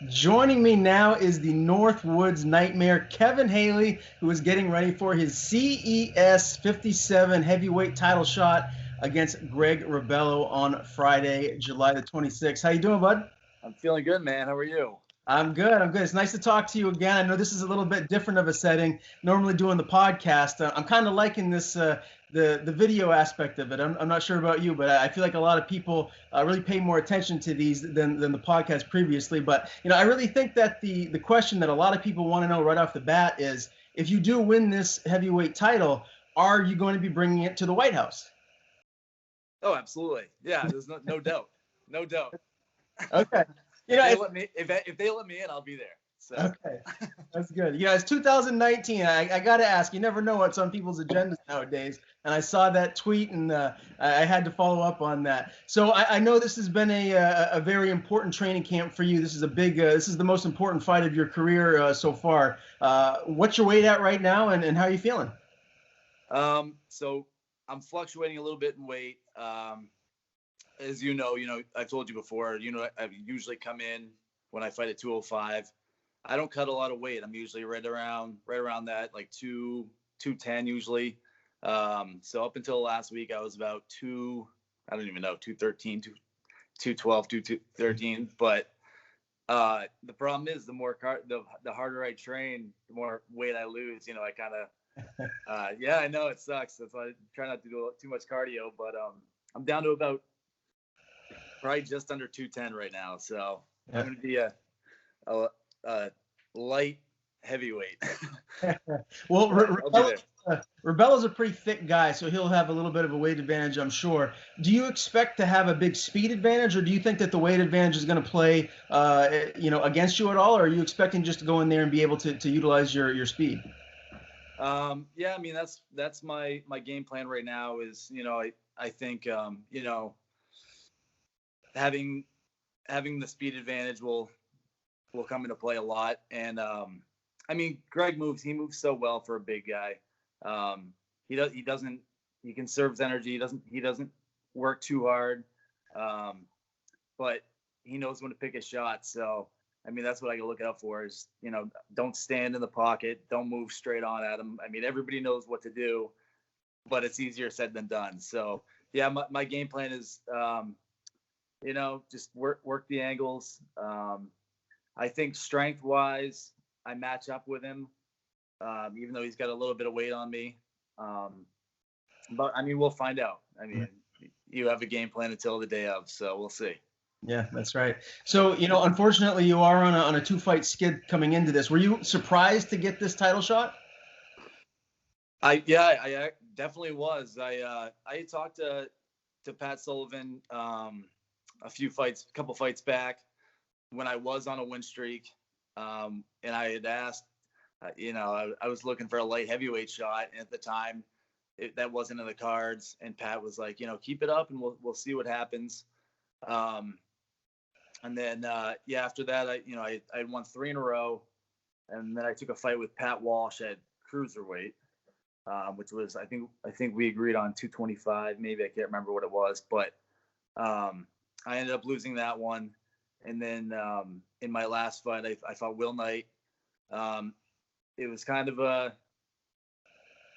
Joining me now is the Northwoods Nightmare, Kevin Haley, who is getting ready for his CES 57 heavyweight title shot against Greg Rebello on Friday, July the 26th. How you doing, bud? I'm feeling good, man. How are you? I'm good. I'm good. It's nice to talk to you again. I know this is a little bit different of a setting. Normally doing the podcast, I'm kind of liking this the video aspect of it. I'm not sure about you, but I feel like a lot of people really pay more attention to these than the podcast previously. But I really think that the question that a lot of people want to know right off the bat is, if you do win this heavyweight title, are you going to be bringing it to the White House? Oh, absolutely. Yeah, there's no doubt. No doubt. Okay. If they let me in, I'll be there. So. Okay, that's good. It's 2019. I got to ask. You never know what's on people's agendas nowadays. And I saw that tweet, and I had to follow up on that. So I know this has been a very important training camp for you. This is this is the most important fight of your career so far. What's your weight at right now, and how are you feeling? So I'm fluctuating a little bit in weight. As you know, I've told you before, I usually come in when I fight at 205. I don't cut a lot of weight. I'm usually right around that, like 210 usually. So up until last week, I was about 213, 212, 213. But the problem is, the harder I train, the more weight I lose. I kind of, yeah, I know it sucks. That's why I try not to do too much cardio. But I'm down to about probably just under 210 right now. So I'm going to be a light heavyweight. Well, Rebello's a pretty thick guy, so he'll have a little bit of a weight advantage, I'm sure. Do you expect to have a big speed advantage, or do you think that the weight advantage is going to play, against you at all, or are you expecting just to go in there and be able to utilize your speed? Yeah, I mean that's my game plan right now. Is I think having the speed advantage will come into play a lot. And I mean, Greg he moves so well for a big guy. He conserves energy. He doesn't work too hard. But he knows when to pick his shots. So I mean, that's what I can look out for is, don't stand in the pocket, don't move straight on at him. I mean, everybody knows what to do, but it's easier said than done. So yeah, my game plan is just work the angles. I think strength-wise, I match up with him, even though he's got a little bit of weight on me. But, I mean, we'll find out. I mean, you have a game plan until the day of, so we'll see. Yeah, that's right. So, unfortunately, you are on a two-fight skid coming into this. Were you surprised to get this title shot? I definitely was. I had talked to Pat Sullivan a couple fights back when I was on a win streak, and I had asked, I was looking for a light heavyweight shot, and at the time that wasn't in the cards, and Pat was like, keep it up and we'll see what happens. And then after that, I won 3 in a row, and then I took a fight with Pat Walsh at cruiserweight, which was I think we agreed on 225, maybe, I can't remember what it was, but I ended up losing that one. And then in my last fight, I fought Will Knight. It was kind of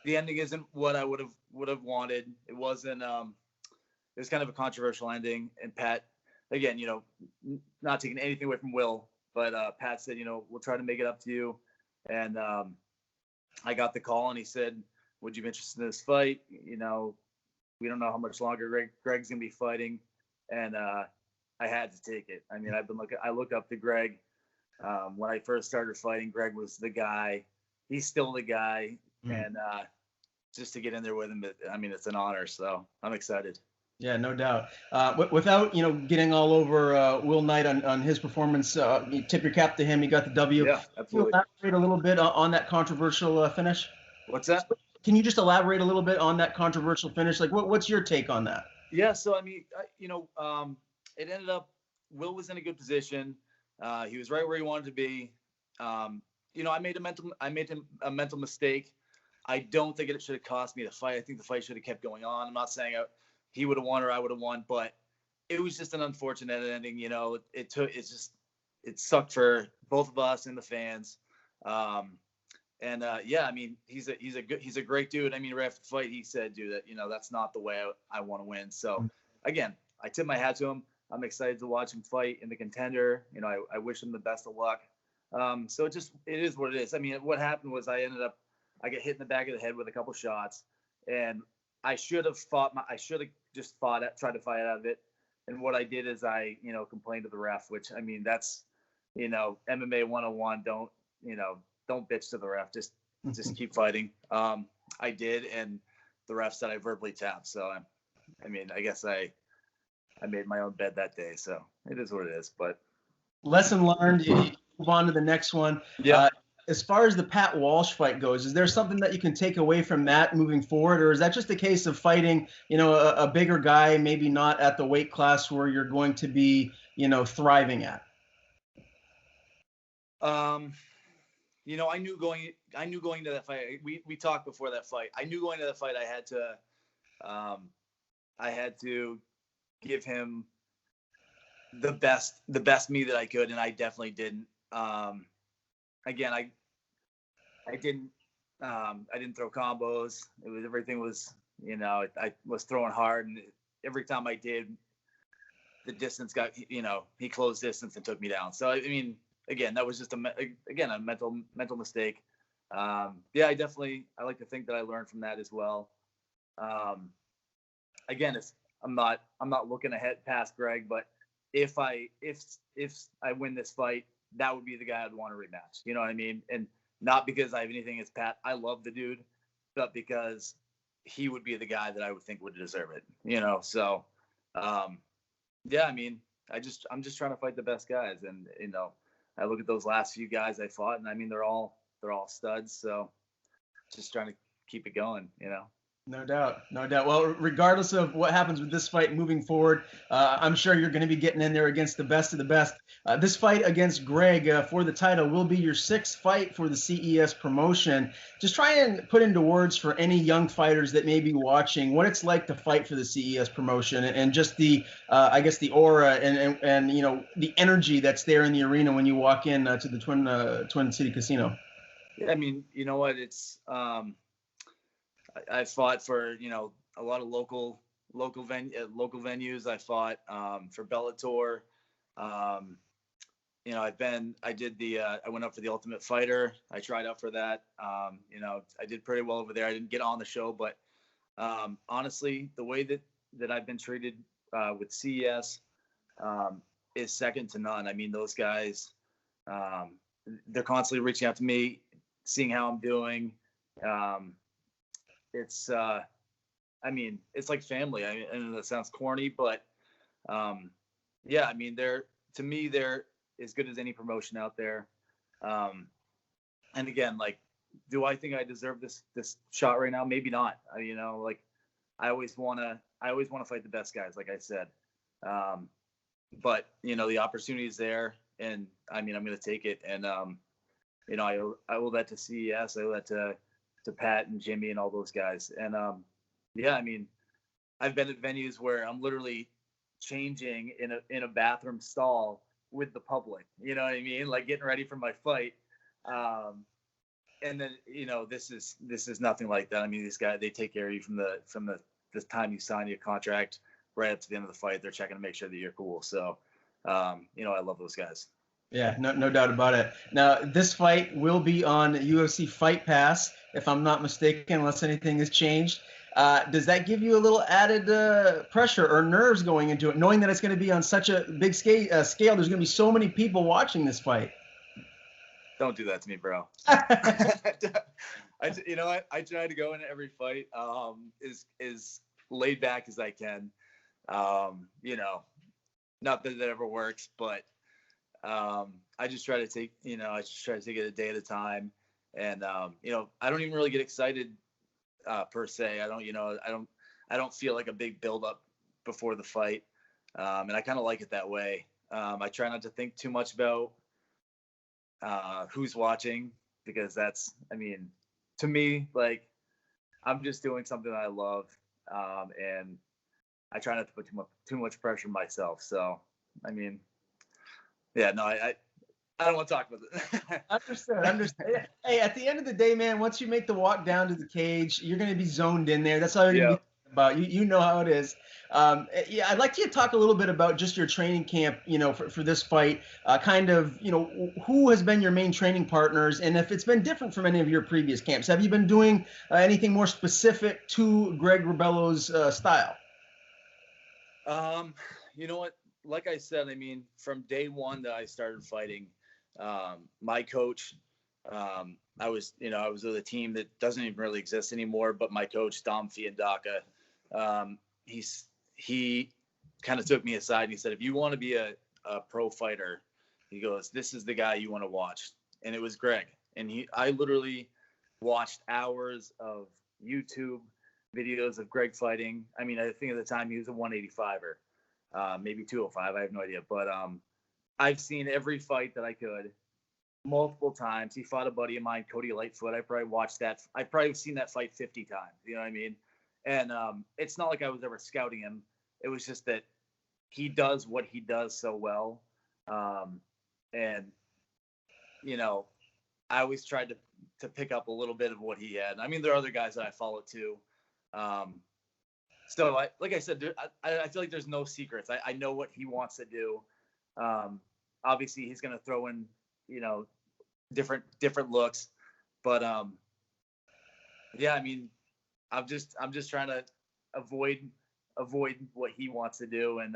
the ending isn't what I would have wanted. It wasn't. It was kind of a controversial ending. And Pat, again, not taking anything away from Will, but Pat said, we'll try to make it up to you. And I got the call, and he said, would you be interested in this fight? We don't know how much longer Greg's gonna be fighting, and I had to take it. I mean, I looked up to Greg when I first started fighting. Greg was the guy. He's still the guy, and just to get in there with him, I mean, it's an honor. So I'm excited. Yeah, no doubt. Without getting all over Will Knight on his performance, you tip your cap to him. He got the W. Yeah, absolutely. Can you elaborate a little bit on that controversial finish? What's that? Can you just elaborate a little bit on that controversial finish? Like, what's your take on that? Yeah, so I mean, it ended up Will was in a good position. He was right where he wanted to be. I made a mental mistake. I don't think it should have cost me the fight. I think the fight should have kept going on. I'm not saying he would have won or I would have won, but it was just an unfortunate ending. It it sucked for both of us and the fans. Yeah, I mean, he's a great dude. I mean, right after the fight, he said, dude, that, that's not the way I want to win. So again, I tip my hat to him. I'm excited to watch him fight in the Contender. I wish him the best of luck. So it is what it is. I mean, what happened was I get hit in the back of the head with a couple shots, and I should have just tried to fight out of it. And what I did is I complained to the ref, which, I mean, that's, MMA 101. Don't bitch to the ref. Just keep fighting. I did, and the ref said I verbally tapped. So I mean, I guess I made my own bed that day. So it is what it is. But lesson learned. You move on to the next one. Yeah. As far as the Pat Walsh fight goes, is there something that you can take away from that moving forward, or is that just a case of fighting, a bigger guy, maybe not at the weight class where you're going to be, thriving at? I knew going to that fight. We talked before that fight. I knew going to that fight I had to give him the best me that I could, and I definitely didn't. Again, I didn't throw combos. Everything was, I was throwing hard, and every time I did, the distance got, he closed distance and took me down. So I mean, again, that was just a mental mistake. I like to think that I learned from that as well. Again, I'm not looking ahead past Greg, but if I win this fight, that would be the guy I'd want to rematch. You know what I mean? And not because I have anything against Pat. I love the dude, but because he would be the guy that I would think would deserve it. So I mean, I'm just trying to fight the best guys, and I look at those last few guys I fought, and I mean, they're all studs. So just trying to keep it going, No doubt. Well, regardless of what happens with this fight moving forward, I'm sure you're going to be getting in there against the best of the best. This fight against Greg for the title will be your 6th fight for the CES promotion. Just try and put into words for any young fighters that may be watching what it's like to fight for the CES promotion, and just the, I guess, the aura and the energy that's there in the arena when you walk in to the Twin City Casino. Yeah, I mean, you know what? It's I fought for a lot of local venues. I fought for Bellator. I went up for the Ultimate Fighter. I tried out for that. I did pretty well over there. I didn't get on the show, but honestly, the way that I've been treated with CES is second to none. I mean, those guys, they're constantly reaching out to me, seeing how I'm doing. It's it's like family. I know that sounds corny, but I mean, they're as good as any promotion out there. And again, like, do I think I deserve this shot right now? Maybe not. I always want to fight the best guys, like I said. But the opportunity is there, and I mean, I'm going to take it. And I owe that to CES. I owe that to Pat and Jimmy and all those guys. And I mean, I've been at venues where I'm literally changing in a bathroom stall with the public. You know what I mean? Like, getting ready for my fight. And then this is nothing like that. I mean, these guys, they take care of you from the time you sign your contract right up to the end of the fight. They're checking to make sure that you're cool. So I love those guys. Yeah, no doubt about it. Now, this fight will be on UFC Fight Pass, if I'm not mistaken, unless anything has changed. Does that give you a little added pressure or nerves going into it, knowing that it's going to be on such a big scale? There's going to be so many people watching this fight. Don't do that to me, bro. I try to go into every fight as laid back as I can. Not that it ever works, but I just try to take it a day at a time. And I don't even really get excited per se. I don't feel like a big buildup before the fight, and I kind of like it that way. I try not to think too much about who's watching, because to me, like, I'm just doing something that I love, and I try not to put too much pressure on myself. So, I mean, yeah, no, I don't want to talk about it. Understood. Hey, at the end of the day, man, once you make the walk down to the cage, you're going to be zoned in there. That's all you're going to be thinking about. You know how it is. Yeah, I'd like you to talk a little bit about just your training camp, for this fight. Kind of, who has been your main training partners, and if it's been different from any of your previous camps. Have you been doing anything more specific to Greg Rebello's style? You know what? Like I said, I mean, from day one that I started fighting, my coach, I was with a team that doesn't even really exist anymore, but my coach, Dom Fiandaca, he kind of took me aside and he said, if you want to be a pro fighter, he goes, this is the guy you want to watch. And it was Greg. And I literally watched hours of YouTube videos of Greg fighting. I mean, I think at the time he was a 185er, maybe 205. I have no idea. But I've seen every fight that I could multiple times. He fought a buddy of mine, Cody Lightfoot. I probably watched that. I probably have seen that fight 50 times. You know what I mean? And it's not like I was ever scouting him. It was just that he does what he does so well. And, I always tried to pick up a little bit of what he had. I mean, there are other guys that I follow too. So like I said, I feel like there's no secrets. I know what he wants to do. Obviously he's going to throw in, different looks, but yeah, I mean, I'm just trying to avoid what he wants to do and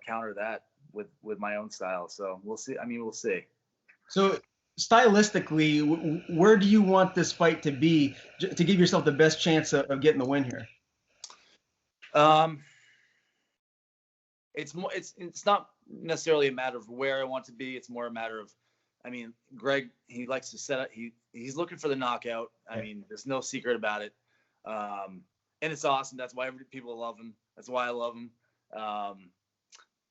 counter that with my own style. So we'll see. I mean, we'll see. So stylistically, where do you want this fight to be to give yourself the best chance of getting the win here? It's not necessarily a matter of where I want to be. It's more a matter of, I mean, Greg, he likes to set up. He's looking for the knockout. I mean, there's no secret about it. And it's awesome. That's why people love him. That's why I love him.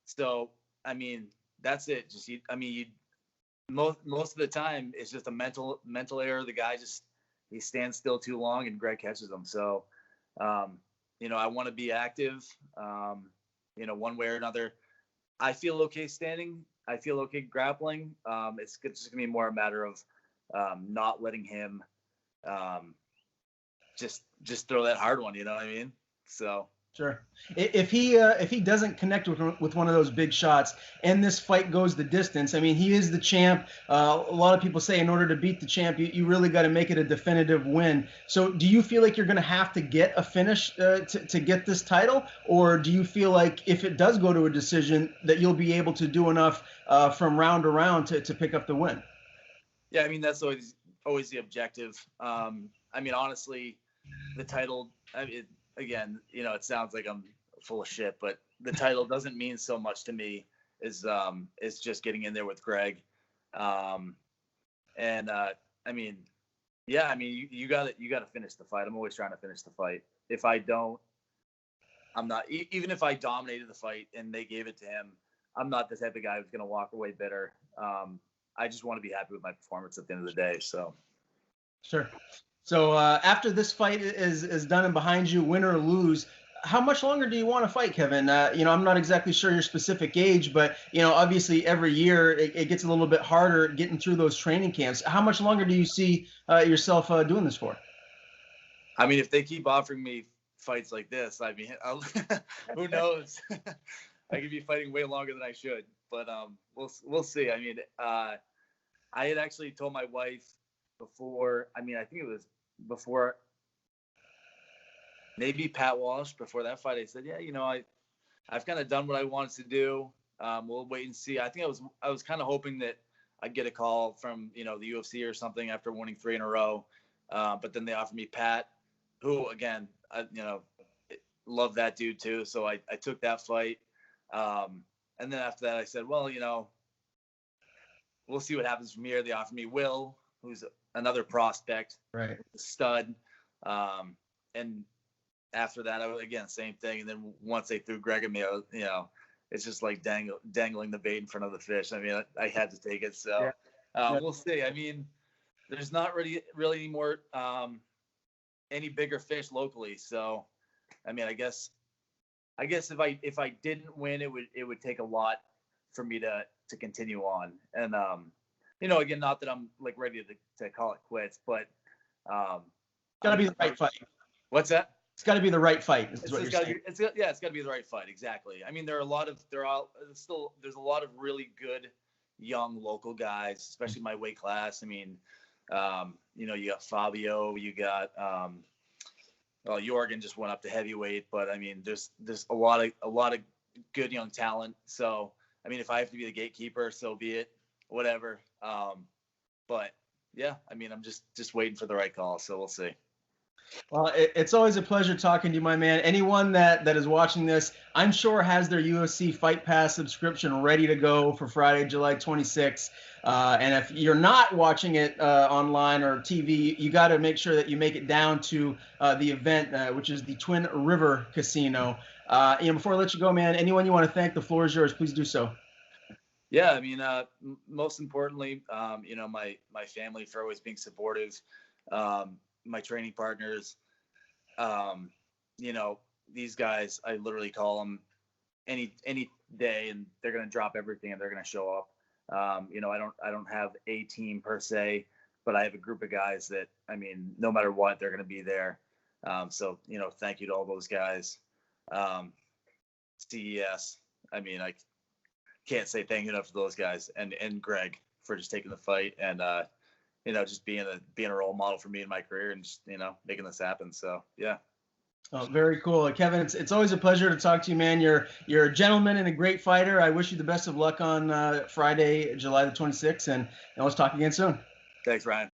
So, I mean, that's it. Most of the time it's just a mental error. The guy he stands still too long and Greg catches him. So, I want to be active, one way or another. I feel okay standing. I feel okay grappling. It's just gonna be more a matter of not letting him just throw that hard one. You know what I mean? So. Sure. If he doesn't connect with one of those big shots and this fight goes the distance, I mean, he is the champ. A lot of people say in order to beat the champ, you really got to make it a definitive win. So do you feel like you're going to have to get a finish to get this title? Or do you feel like if it does go to a decision that you'll be able to do enough from round to round to pick up the win? Yeah, I mean, that's always the objective. I mean, honestly, the title, again, it sounds like I'm full of shit, but the title doesn't mean so much to me as just getting in there with Greg. I mean, yeah, I mean, you got to finish the fight. I'm always trying to finish the fight. If I don't, I'm not, even if I dominated the fight and they gave it to him, I'm not the type of guy who's going to walk away bitter. I just want to be happy with my performance at the end of the day. So. Sure. So after this fight is done and behind you, win or lose, how much longer do you want to fight, Kevin? I'm not exactly sure your specific age, but obviously every year it gets a little bit harder getting through those training camps. How much longer do you see yourself doing this for? I mean, if they keep offering me fights like this, I mean, who knows? I could be fighting way longer than I should, but we'll see. I mean, I had actually told my wife before. I mean, I think it was before maybe Pat Walsh. Before that fight, I said, yeah, I've kind of done what I wanted to do. We'll wait and see. I think I was kind of hoping that I'd get a call from the UFC or something after winning 3 in a row. But then they offered me Pat, who again, love that dude too. So I took that fight. And then after that, I said, well, we'll see what happens from here. They offered me Will, who's another prospect, right? A stud. And after that, again, same thing. And then once they threw Greg at me, it's just like dangling the bait in front of the fish. I mean, I had to take it. So we'll see. I mean, there's not really any more any bigger fish locally. So, I mean, I guess if I didn't win, it would take a lot for me to to continue on. And you know, again, not that I'm like ready to call it quits, but Got to be the right fight. What's that? It's got to be the right fight. It's got to be the right fight. Exactly. I mean, there's a lot of really good young local guys, especially my weight class. I mean, you know, you got Fabio, you got Jorgen just went up to heavyweight, but I mean, there's a lot of good young talent. So, I mean, if I have to be the gatekeeper, so be it, whatever. But yeah, I mean, I'm just waiting for the right call. So we'll see. Well, it's always a pleasure talking to you, my man. Anyone that is watching this, I'm sure has their UFC Fight Pass subscription ready to go for Friday, July 26th. And if you're not watching it online or TV, you got to make sure that you make it down to the event, which is the Twin River Casino. You know, before I let you go, man, anyone you want to thank, the floor is yours. Please do so. Yeah, I mean, most importantly, you know, my family for always being supportive. My training partners, you know, these guys, I literally call them any day and they're going to drop everything and they're going to show up. You know, I don't have a team per se, but I have a group of guys that, I mean, no matter what, they're going to be there. So, you know, thank you to all those guys. CES, I mean, I can't say thank you enough to those guys and Greg for just taking the fight and, you know, just being a role model for me in my career and just, you know, making this happen. So, yeah. Oh, very cool. Kevin, it's always a pleasure to talk to you, man. You're a gentleman and a great fighter. I wish you the best of luck on Friday, July the 26th, and let's talk again soon. Thanks, Ryan.